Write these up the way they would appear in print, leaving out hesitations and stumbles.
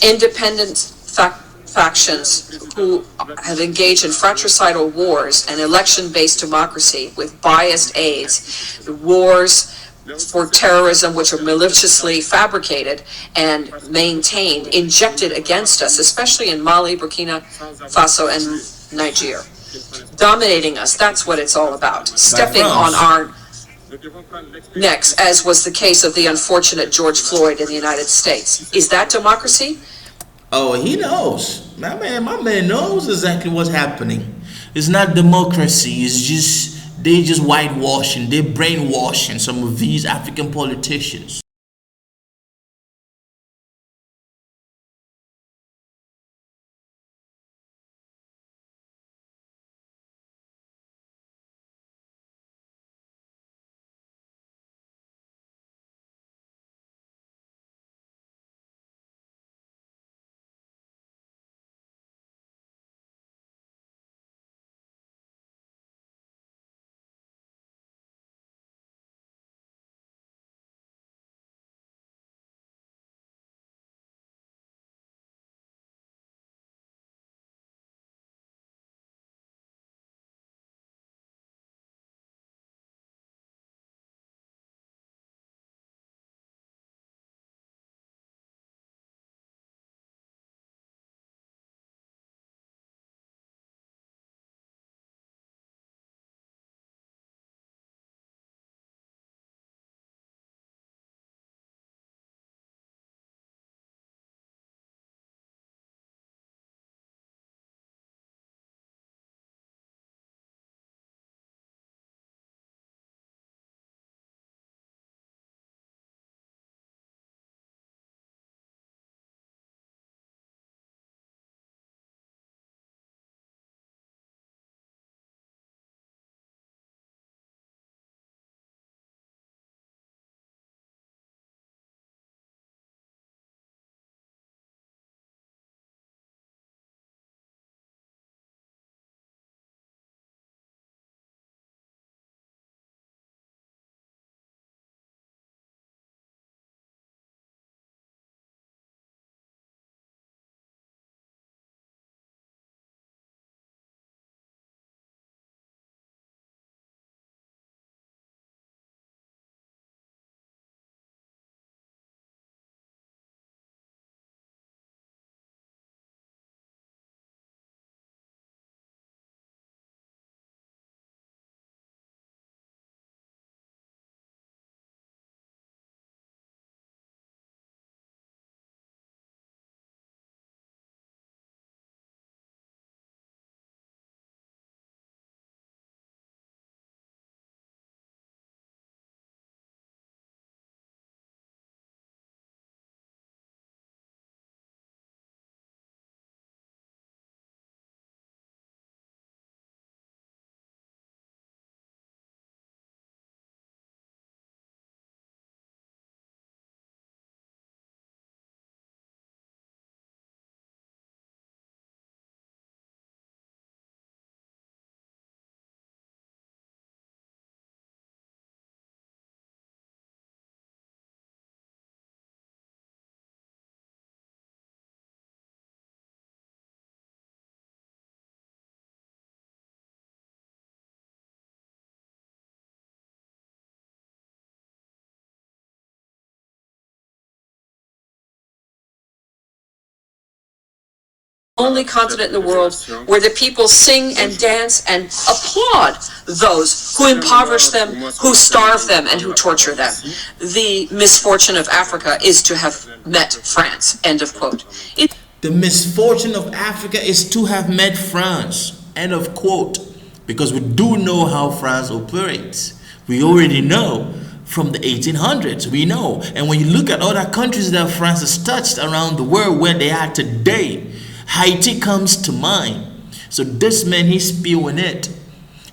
independent factions who have engaged in fratricidal wars and election-based democracy with biased aides, wars for terrorism which are maliciously fabricated and maintained, injected against us, especially in Mali, Burkina Faso, and Niger. Dominating us, that's what it's all about. Stepping on our necks, as was the case of the unfortunate George Floyd in the United States. Is that democracy? Oh, he knows. My man knows exactly what's happening. It's not democracy. It's just they just whitewashing. They're brainwashing some of these African politicians. Only continent in the world where the people sing and dance and applaud those who impoverish them, who starve them, and who torture them. The misfortune of Africa is to have met France. End of quote. The misfortune of Africa is to have met France. End of quote. Because we do know how France operates. We already know from the 1800s. We know. And when you look at other countries that France has touched around the world where they are today, Haiti comes to mind. So this man, he's spewing it.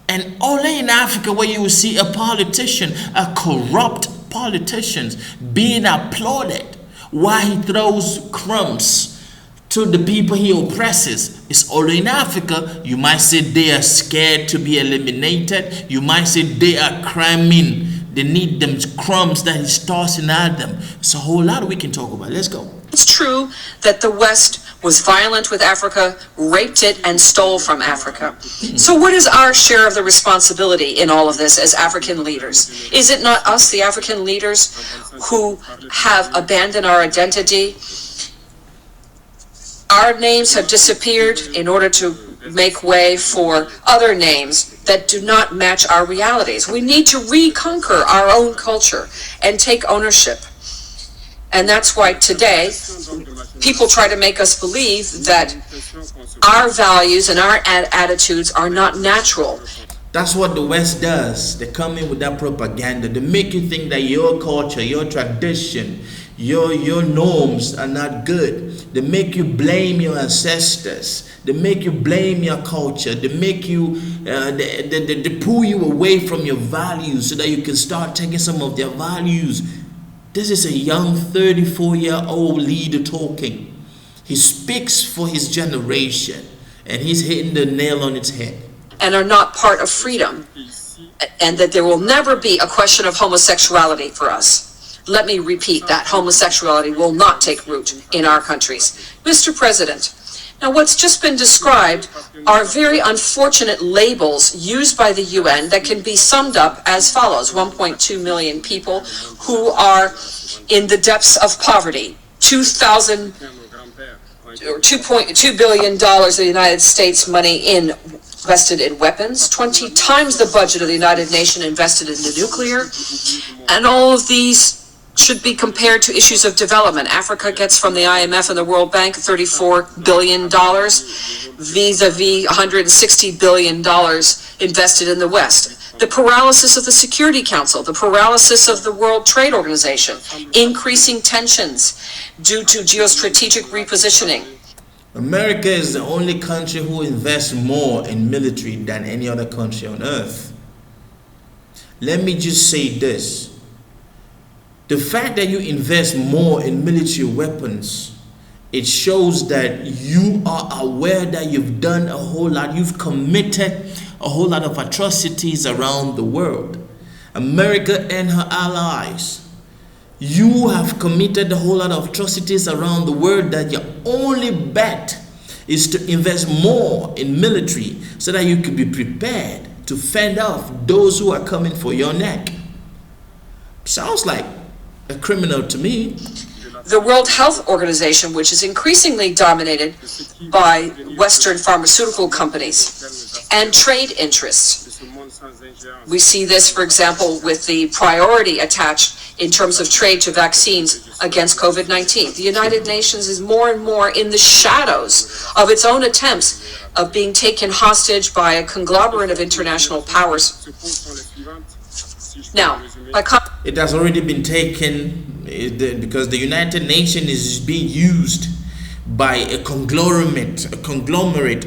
And only in Africa where you will see a politician, a corrupt politician, being applauded while he throws crumbs to the people he oppresses. It's only in Africa. You might say they are scared to be eliminated. You might say they are cramming They need them crumbs that he's tossing at them. It's a whole lot we can talk about. Let's go. It's true that the West was violent with Africa, raped it, and stole from Africa. So what is our share of the responsibility in all of this as African leaders? Is it not us, the African leaders, who have abandoned our identity? Our names have disappeared in order to make way for other names that do not match our realities. We need to reconquer our own culture and take ownership. And that's why today people try to make us believe that our values and our attitudes are not natural. That's what the West does. They come in with that propaganda. They make you think that your culture, your tradition, your norms are not good. They make you blame your ancestors. They make you blame your culture. They make you, they pull you away from your values so that you can start taking some of their values. This is a young 34-year-old leader talking. He speaks for his generation, and he's hitting the nail on its head. And are not part of freedom, and that there will never be a question of homosexuality for us. Let me repeat that. Homosexuality will not take root in our countries. Mr. President, now what's just been described are very unfortunate labels used by the UN that can be summed up as follows. 1.2 million people who are in the depths of poverty. 2,000 or $2.2 billion of the United States money invested in weapons, 20 times the budget of the United Nations invested in the nuclear, and all of these should be compared to issues of development. Africa gets from the IMF and the World Bank $34 billion vis-a-vis $160 billion invested in the West. The paralysis of the Security Council, the paralysis of the World Trade Organization, increasing tensions due to geostrategic repositioning. America is the only country who invests more in military than any other country on earth. Let me just say this. The fact that you invest more in military weapons, it shows that you are aware that you've done a whole lot. You've committed a whole lot of atrocities around the world. America and her allies, you have committed a whole lot of atrocities around the world that your only bet is to invest more in military so that you can be prepared to fend off those who are coming for your neck. Sounds like a criminal to me. The World Health Organization, which is increasingly dominated by Western pharmaceutical companies and trade interests. We see this, for example, with the priority attached in terms of trade to vaccines against COVID-19. The United Nations is more and more in the shadows of its own attempts of being taken hostage by a conglomerate of international powers. Now, it has already been taken because the United Nations is being used by a conglomerate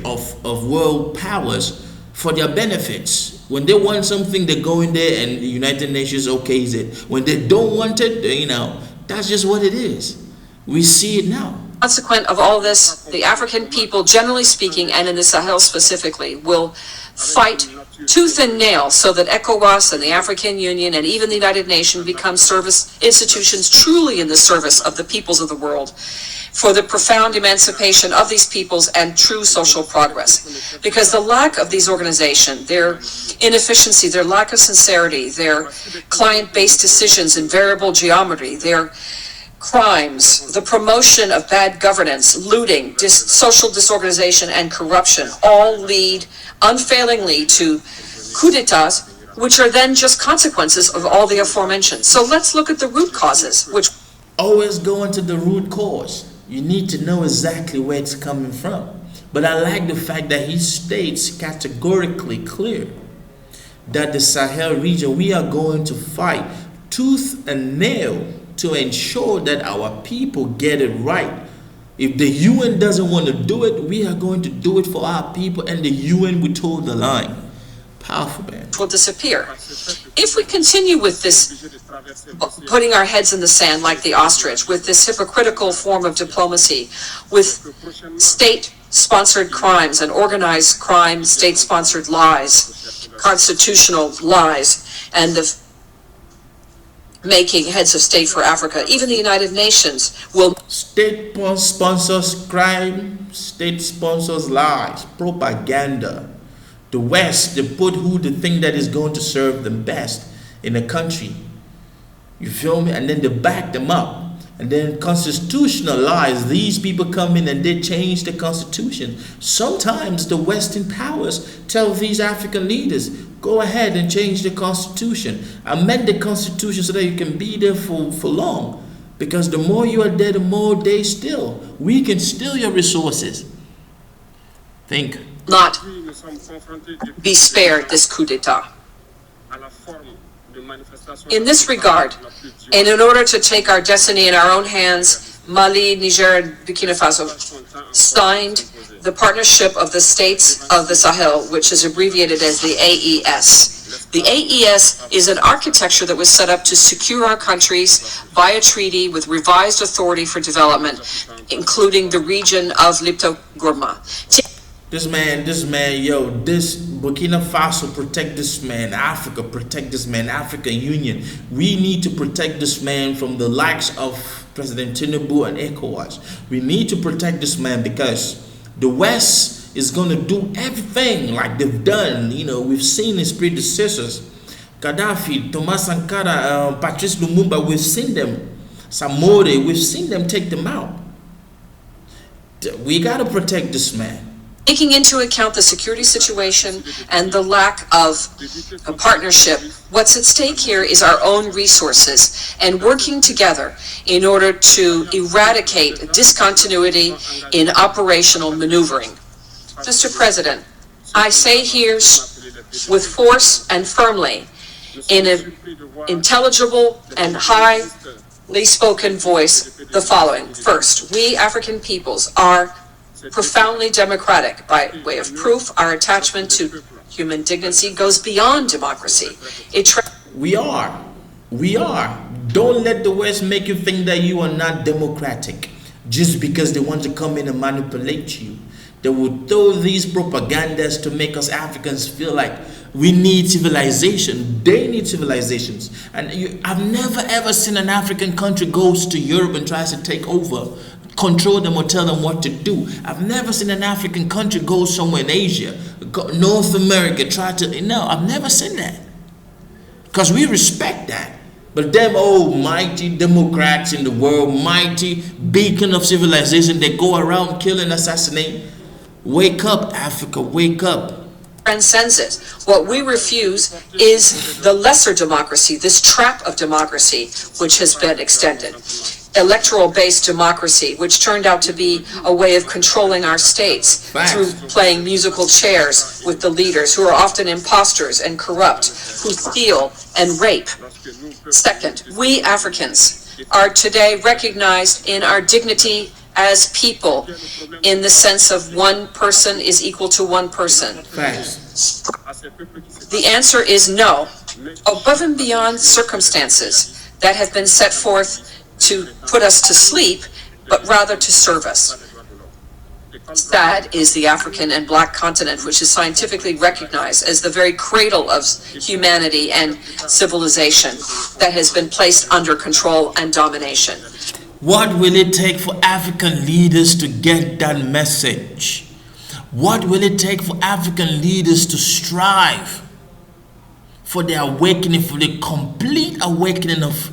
of world powers for their benefits. When they want something, they go in there and the United Nations okays it. When they don't want it, that's just what it is. We see it now. Consequent of all this, the African people, generally speaking, and in the Sahel specifically, will fight tooth and nail so that ECOWAS and the African Union and even the United Nations become service institutions truly in the service of the peoples of the world, for the profound emancipation of these peoples and true social progress. Because the lack of these organizations, their inefficiency, their lack of sincerity, their client-based decisions in variable geometry, their crimes, the promotion of bad governance, looting, social disorganization, and corruption all lead unfailingly to coups d'etats, which are then just consequences of all the aforementioned. So let's look at the root causes, which... Always go into the root cause. You need to know exactly where it's coming from. But I like the fact that he states categorically clear that the Sahel region, we are going to fight tooth and nail to ensure that our people get it right. If the UN doesn't want to do it, we are going to do it for our people, and the UN will toe the line. Powerful, man. Will disappear. If we continue with this, putting our heads in the sand like the ostrich, with this hypocritical form of diplomacy, with state-sponsored crimes and organized crime, state-sponsored lies, constitutional lies, and the making heads of state for Africa. Even the United Nations will State sponsors crime, state sponsors lies, propaganda. The West, they put who they think that is going to serve them best in the country. You feel me? And then they back them up. And then constitutional lies, these people come in and they change the constitution. Sometimes the Western powers tell these African leaders, go ahead and change the constitution. Amend the constitution so that you can be there for long. Because the more you are there, the more they steal. We can steal your resources. Think. not be spared this coup d'etat. In this regard, and in order to take our destiny in our own hands, Mali, Niger, and Burkina Faso signed the Partnership of the States of the Sahel, which is abbreviated as the AES. The AES is an architecture that was set up to secure our countries by a treaty with revised authority for development, including the region of Lipto-Gourma. This Burkina Faso protect this man, Africa protect this man, African Union. We need to protect this man from the likes of President Tinubu and ECOWAS. We need to protect this man because the West is going to do everything like they've done. You know, we've seen his predecessors, Gaddafi, Thomas Sankara, Patrice Lumumba, we've seen them, Samore, we've seen them take them out. We got to protect this man. Taking into account the security situation and the lack of a partnership, what's at stake here is our own resources and working together in order to eradicate discontinuity in operational maneuvering. Mr. President, I say here with force and firmly, in an intelligible and highly spoken voice, the following. First, we African peoples are profoundly democratic. By way of proof, our attachment to human dignity goes beyond democracy. We are. Don't let the West make you think that you are not democratic just because they want to come in and manipulate you. They will throw these propagandas to make us Africans feel like we need civilization. They need civilizations. And I've never ever seen an African country goes to Europe and tries to take over, control them or tell them what to do. I've never seen an African country go somewhere in Asia, North America, try to, no, I've never seen that. Because we respect that. But them mighty democrats in the world, mighty beacon of civilization, they go around killing, assassinating. Wake up, Africa, wake up. Transcends it. What we refuse is the lesser democracy, this trap of democracy, which has been extended. Electoral-based democracy, which turned out to be a way of controlling our states through playing musical chairs with the leaders, who are often imposters and corrupt, who steal and rape. Second, we Africans are today recognized in our dignity as people, in the sense of one person is equal to one person. The answer is no. Above and beyond circumstances that have been set forth to put us to sleep, but rather to serve us. That is the African and Black continent, which is scientifically recognized as the very cradle of humanity and civilization that has been placed under control and domination. What will it take for African leaders to get that message? What will it take for African leaders to strive for the awakening, for the complete awakening of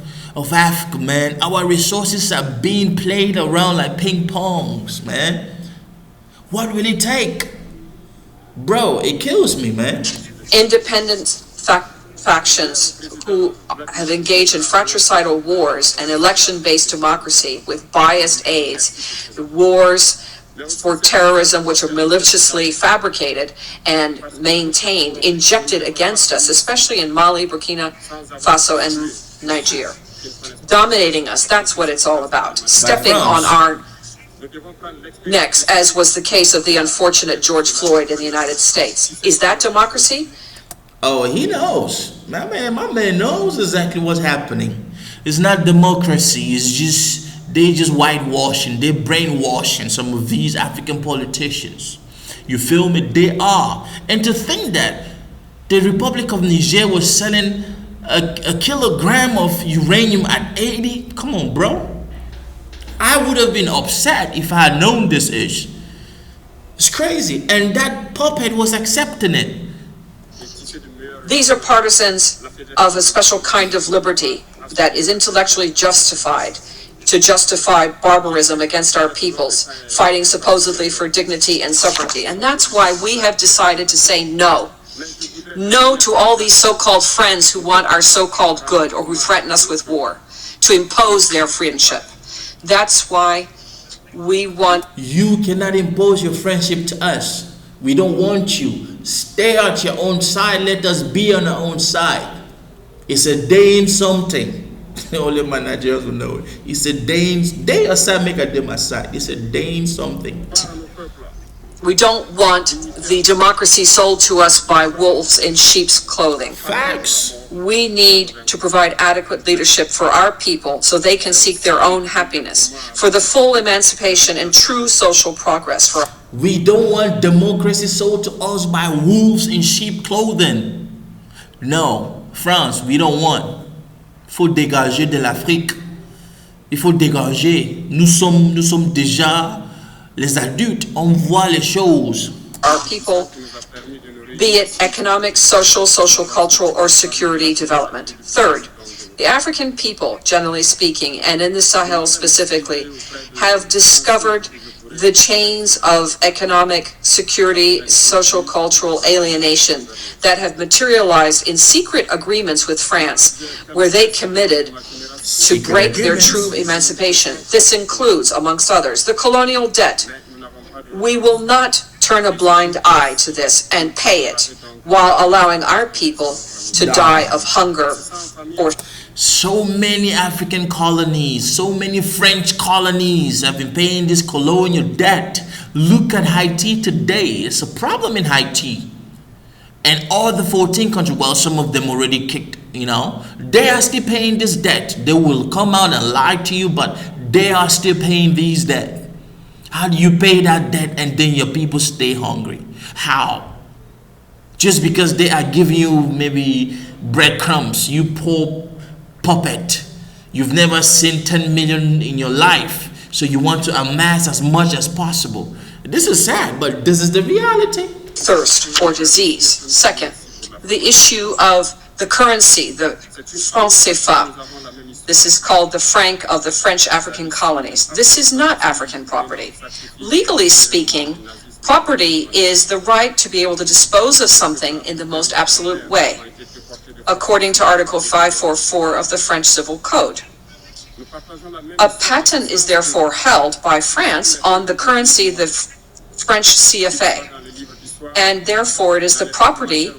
Africa, man? Our resources are being played around like ping pongs, man. What will it take? Bro, it kills me, man. Independent factions who have engaged in fratricidal wars and election-based democracy with biased aides, wars for terrorism which are maliciously fabricated and maintained, injected against us, especially in Mali, Burkina Faso, and Niger. Dominating us, that's what it's all about. Stepping on our necks, as was the case of the unfortunate George Floyd in the United States. Is that democracy? Oh, he knows. My man knows exactly what's happening. It's not democracy, it's just, they just whitewashing, they're brainwashing some of these African politicians. You feel me? They are. And to think that the Republic of Niger was selling a kilogram of uranium at 80. Come on, bro. I would have been upset if I had known this ish. It's crazy. And that puppet was accepting it. These are partisans of a special kind of liberty that is intellectually justified to justify barbarism against our peoples, fighting supposedly for dignity and sovereignty. And that's why we have decided to say no. No to all these so-called friends who want our so-called good or who threaten us with war, to impose their friendship. That's why we want... You cannot impose your friendship to us. We don't want you. Stay at your own side. Let us be on our own side. It's a day in something. Only my Nigerians will know it. It's a day in... Day aside, make a day aside. It's a day in something. We don't want the democracy sold to us by wolves in sheep's clothing. Facts. We need to provide adequate leadership for our people so they can seek their own happiness, for the full emancipation and true social progress. We don't want democracy sold to us by wolves in sheep clothing. No, France, we don't want. Il faut dégager de l'Afrique. Il faut dégager. Nous sommes déjà les adultes. On voit les choses. Our people, be it economic, social, cultural, or security development. Third, the African people, generally speaking, and in the Sahel specifically, have discovered the chains of economic, security, social, cultural alienation that have materialized in secret agreements with France, where they committed to break their true emancipation. This includes, amongst others, the colonial debt. We will not turn a blind eye to this and pay it while allowing our people to die of hunger or... So many African colonies, so many French colonies have been paying this colonial debt. Look at Haiti today. It's a problem in Haiti. And all the 14 countries, well, some of them already kicked, they are still paying this debt. They will come out and lie to you, but they are still paying these debt. How do you pay that debt and then your people stay hungry? How? Just because they are giving you maybe breadcrumbs, you poor puppet. You've never seen 10 million in your life, so you want to amass as much as possible. This is sad, but this is the reality. Thirst or disease. Second, the issue of the currency, the franc CFA. This is called the franc of the French African colonies. This is not African property. Legally speaking, property is the right to be able to dispose of something in the most absolute way, according to Article 544 of the French Civil Code. A patent is therefore held by France on the currency, the French CFA, and therefore it is the property,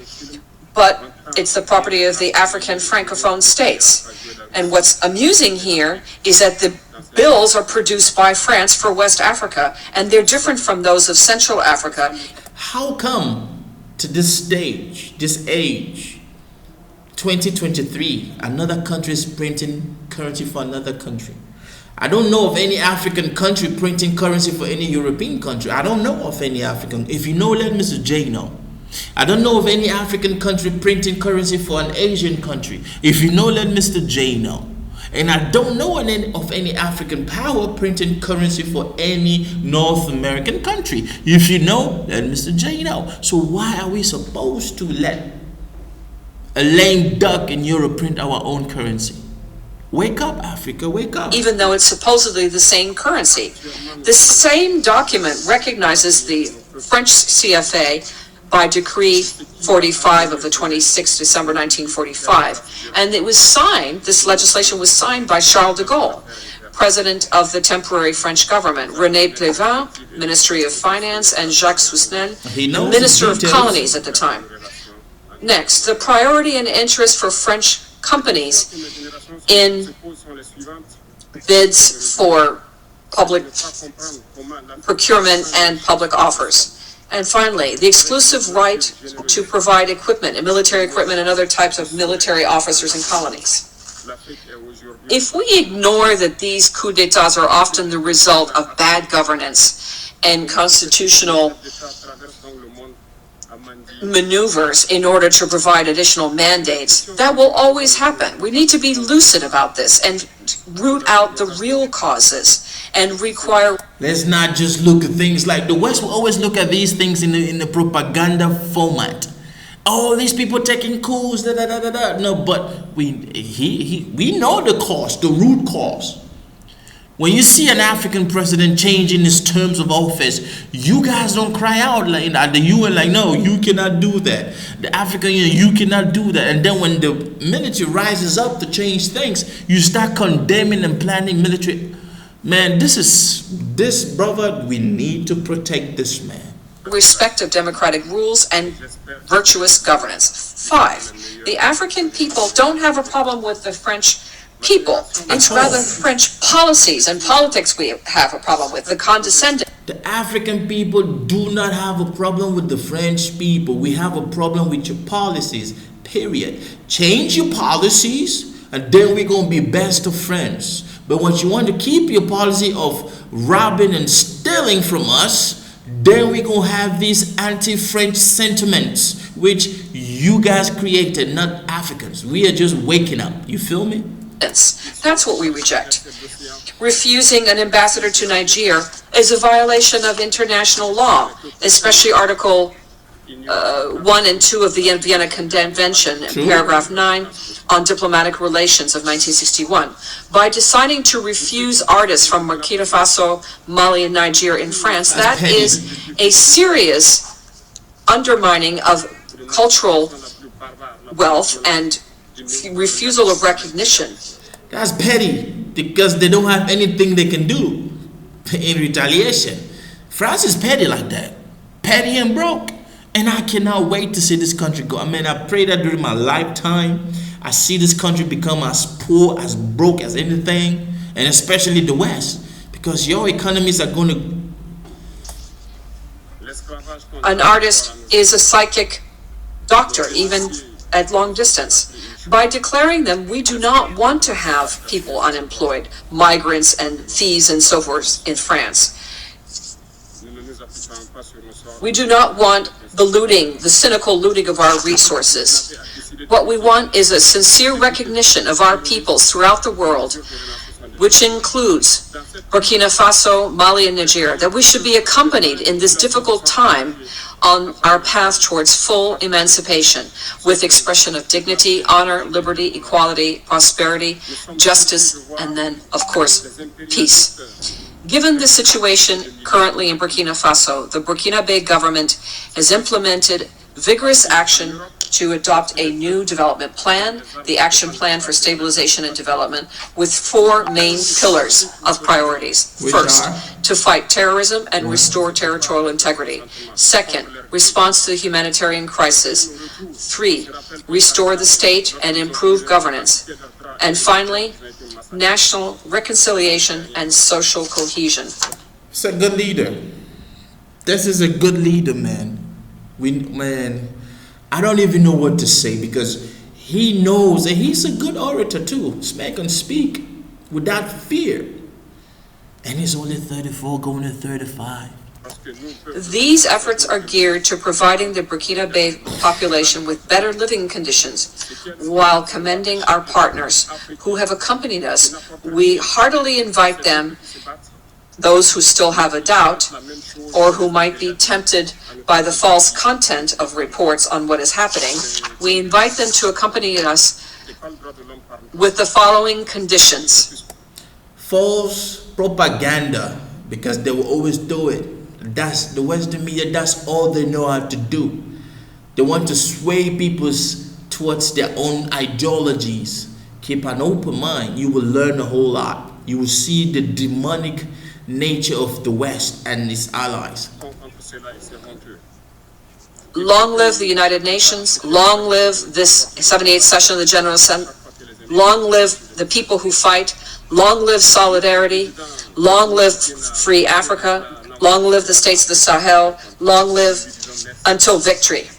but it's the property of the African Francophone states. And what's amusing here is that the bills are produced by France for West Africa, and they're different from those of Central Africa. How come to this stage, this age, 2023, another country is printing currency for another country? I don't know of any African country printing currency for any European country. I don't know of any African. If you know, let Mr. J know. I don't know of any African country printing currency for an Asian country. If you know, let Mr. J know. And I don't know of any African power printing currency for any North American country. If you know, let Mr. J know. So why are we supposed to let a lame duck in Europe print our own currency? Wake up, Africa, wake up. Even though it's supposedly the same currency. The same document recognizes the French CFA by Decree 45 of the 26th December 1945. And it was signed, this legislation was signed by Charles de Gaulle, President of the temporary French government, René Pleven, Ministry of Finance, and Jacques Sousnel, Minister of Colonies at the time. Next, the priority and interest for French companies in bids for public procurement and public offers. And finally, the exclusive right to provide equipment and military equipment and other types of military officers in colonies. If we ignore that these coups d'etats are often the result of bad governance and constitutional maneuvers in order to provide additional mandates. That will always happen. We need to be lucid about this and root out the real causes and require. Let's not just look at things like the West will always look at these things in the propaganda format. Oh, these people taking coups, da da da da da. No, but we know the cause, the root cause. When you see an African president changing his terms of office, you guys don't cry out like at the UN, like, no, you cannot do that. The African Union, you cannot do that. And then when the military rises up to change things, you start condemning and planning military. Man, this brother, we need to protect this man. Respect of democratic rules and virtuous governance. 5, the African people don't have a problem with the French people. It's rather French policies and politics we have a problem with, the condescending. The African people do not have a problem with the French people. We have a problem with your policies, period. Change your policies and then we're going to be best of friends. But once you want to keep your policy of robbing and stealing from us, then we're going to have these anti-French sentiments, which you guys created, not Africans. We are just waking up. You feel me? That's what we reject. Refusing an ambassador to Niger is a violation of international law, especially Article 1 and 2 of the Vienna Convention, paragraph 9, on diplomatic relations of 1961. By deciding to refuse artists from Burkina Faso, Mali, and Niger in France, that is a serious undermining of cultural wealth and refusal of recognition. That's petty because they don't have anything they can do in retaliation. France is petty like that, petty and broke. And I cannot wait to see this country go. I mean, I pray that during my lifetime, I see this country become as poor, as broke as anything, and especially the West, because your economies are going to. An artist is a psychic doctor, even at long distance. By declaring them, we do not want to have people unemployed, migrants and thieves and so forth in France. We do not want the looting, the cynical looting of our resources. What we want is a sincere recognition of our peoples throughout the world, which includes Burkina Faso, Mali, and Niger, that we should be accompanied in this difficult time on our path towards full emancipation with expression of dignity, honor, liberty, equality, prosperity, justice, and then, of course, peace. Given the situation currently in Burkina Faso, the Burkinabe government has implemented vigorous action to adopt a new development plan, the Action Plan for Stabilization and Development, with 4 main pillars of priorities. First, to fight terrorism and restore territorial integrity. Second, response to the humanitarian crisis. 3, restore the state and improve governance. And finally, national reconciliation and social cohesion. It's a good leader. This is a good leader, man. I don't even know what to say because he knows that he's a good orator too. This man can speak without fear. And he's only 34 going to 35. These efforts are geared to providing the Burkinabe population with better living conditions while commending our partners who have accompanied us. We heartily invite them, those who still have a doubt or who might be tempted by the false content of reports on what is happening, we invite them to accompany us with the following conditions. False propaganda, because they will always do it. That's the Western media, that's all they know how to do. They want to sway people towards their own ideologies. Keep an open mind, you will learn a whole lot. You will see the demonic nature of the West and its allies. Long live the United Nations, long live this 78th session of the General Assembly, long live the people who fight, long live solidarity, long live free Africa, long live the states of the Sahel, long live until victory.